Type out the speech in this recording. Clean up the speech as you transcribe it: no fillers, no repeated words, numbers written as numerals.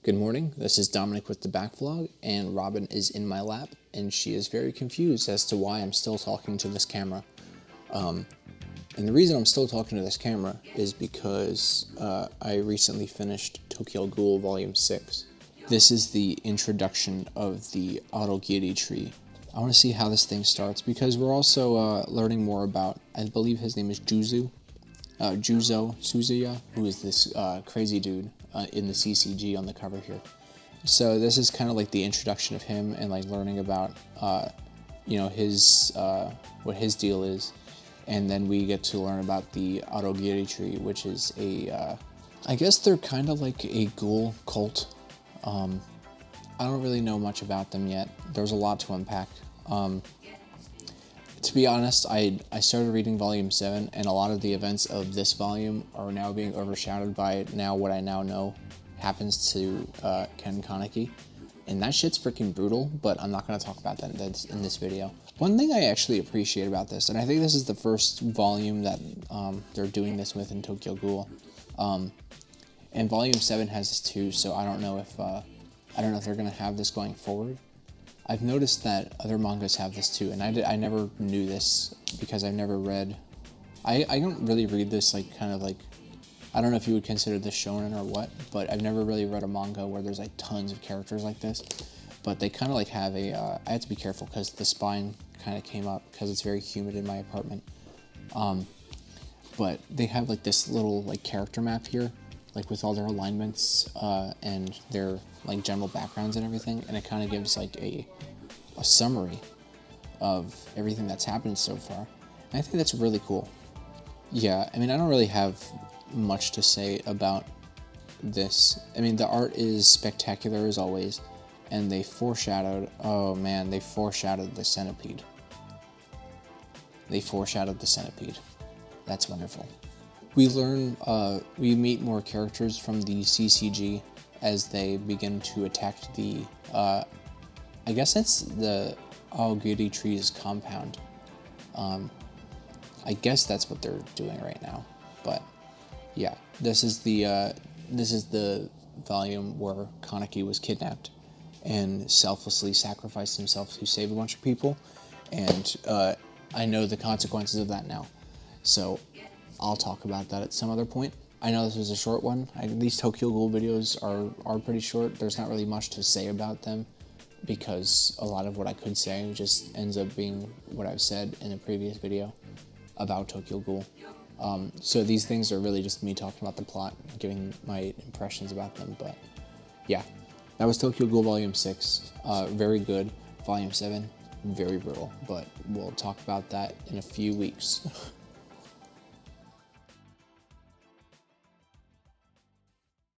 Good morning, this is Dominic with TheBackVlog, and Robin is in my lap, and she is very confused as to why I'm still talking to this camera. And the reason I'm still talking to this camera is because I recently finished Ghoul Volume 6. This is the introduction of the Autogiri tree. I want to see how this thing starts, because we're also learning more about, I believe his name is Juzo Suzuya, who is this crazy dude in the CCG on the cover here. So this is kind of like the introduction of him and like learning about his what his deal is, and then we get to learn about the Autogiri tree, which is a I guess they're kind of like a ghoul cult. I don't really know much about them yet. There's a lot to unpack. To be honest, I started reading Volume 7, and a lot of the events of this volume are now being overshadowed by what I now know happens to Ken Kaneki. And that shit's freaking brutal, but I'm not going to talk about that in this video. One thing I actually appreciate about this, and I think this is the first volume that they're doing this with in Tokyo Ghoul, and Volume 7 has this too, so I don't know if they're going to have this going forward. I've noticed that other mangas have this too, and I never knew this because I've never read. I don't really read this I don't know if you would consider this shonen or what, but I've never really read a manga where there's like tons of characters like this. But they kind of like have a. I had to be careful because the spine kind of came up because it's very humid in my apartment. But they have like this little like character map here, like with all their alignments and their like general backgrounds and everything, and it kind of gives like a summary of everything that's happened so far. And I think that's really cool. Yeah, I mean, I don't really have much to say about this. I mean, the art is spectacular as always, and they foreshadowed, oh man, they foreshadowed the centipede. That's wonderful. We learn, we meet more characters from the CCG as they begin to attack the, I guess that's the Aogiri tree's compound. I guess that's what they're doing right now. But yeah, this is the volume where Kaneki was kidnapped and selflessly sacrificed himself to save a bunch of people, and I know the consequences of that now. So I'll talk about that at some other point. I know this was a short one. These Tokyo Ghoul videos are pretty short. There's not really much to say about them because a lot of what I could say just ends up being what I've said in a previous video about Tokyo Ghoul. So these things are really just me talking about the plot, giving my impressions about them. But yeah, that was Tokyo Ghoul Volume 6. Very good. Volume 7, very brutal. But we'll talk about that in a few weeks.